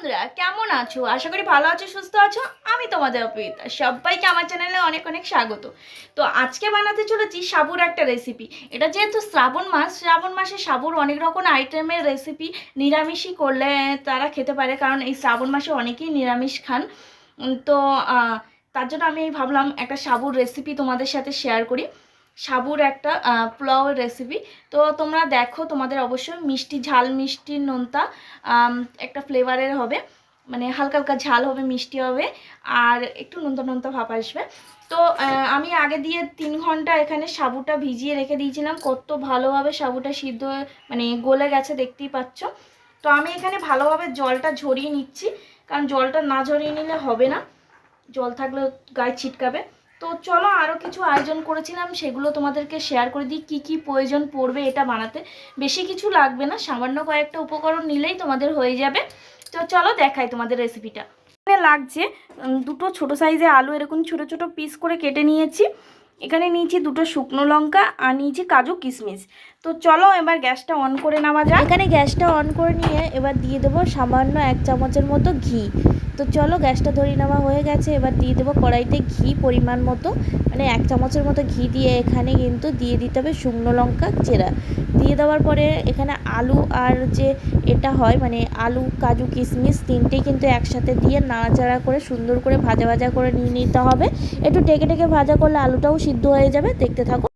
বন্ধুরা, কেমন আছো? আশা করি ভালো আছো, সুস্থ আছো। আমি তোমাদের অপবিতা, সবাইকে আমার চ্যানেলে অনেক অনেক স্বাগত। তো আজকে বানাতে চলেছি সাবুর একটা রেসিপি। এটা যেহেতু শ্রাবণ মাস, শ্রাবণ মাসে সাবুর অনেক রকম আইটেমের রেসিপি নিরামিষই করলে তারা খেতে পারে, কারণ এই শ্রাবণ মাসে অনেকেই নিরামিষ খান। তো তার জন্য আমি ভাবলাম একটা সাবুর রেসিপি তোমাদের সাথে শেয়ার করি। সাবুর একটা পোলাওয়ের রেসিপি। তো তোমরা দেখো, তোমাদের অবশ্যই মিষ্টি, ঝাল মিষ্টি নোনতা একটা ফ্লেভারের হবে, মানে হালকা হালকা ঝাল হবে, মিষ্টি হবে, আর একটু নোনতা নোনতা ভাব আসবে। তো আমি আগে দিয়ে 3 ঘন্টা এখানে সাবুটা ভিজিয়ে রেখে দিয়েছিলাম। কত ভালোভাবে সাবুটা সিদ্ধ মানে গলে গেছে, দেখতেই পাচ্ছ। তো আমি এখানে ভালোভাবে জলটা ঝরিয়ে নিচ্ছি, কারণ জলটা না ঝরিয়ে নিলে হবে না, জল থাকলে গায়ে ছিটকাবে। তো চলো, আরও কিছু আয়োজন করেছিলাম, সেগুলো তোমাদেরকে শেয়ার করে দিই। কী কী প্রয়োজন পড়বে এটা বানাতে। বেশি কিছু লাগবে না, সামান্য কয়েকটা উপকরণ নিলেই তোমাদের হয়ে যাবে। তো চলো দেখাই তোমাদের রেসিপিটা। এখানে লাগছে দুটো ছোট সাইজে আলু, এরকম ছোট ছোট পিস করে কেটে নিয়েছি। এখানে নিয়েছি দুটো শুকনো লঙ্কা, আর নিয়েছি কাজু কিশমিশ। তো চলো এবার গ্যাসটা অন করে নেওয়া যায়। এখানে গ্যাসটা অন করে নিয়ে এবার দিয়ে দেবো সামান্য 1 চামচের মতো ঘি। তো চলো, গ্যাসটা ধরিয়ে নেওয়া হয়ে গেছে। এবার দিয়ে দেবো কড়াইতে ঘি পরিমাণ মতো, মানে 1 চামচের মতো ঘি দিয়ে এখানে কিন্তু দিয়ে দিতে হবে শুকনো লঙ্কা চেরা। দিয়ে দেওয়ার পরে এখানে আলু আর যে এটা হয়, মানে আলু কাজু কিশমিশ তিনটেই কিন্তু একসাথে দিয়ে নাড়াচাড়া করে সুন্দর করে ভাজা ভাজা করে নিয়ে নিতে হবে। একটু টেকে টেকে ভাজা করলে আলুটাও সিদ্ধ হয়ে যাবে, দেখতে থাকো।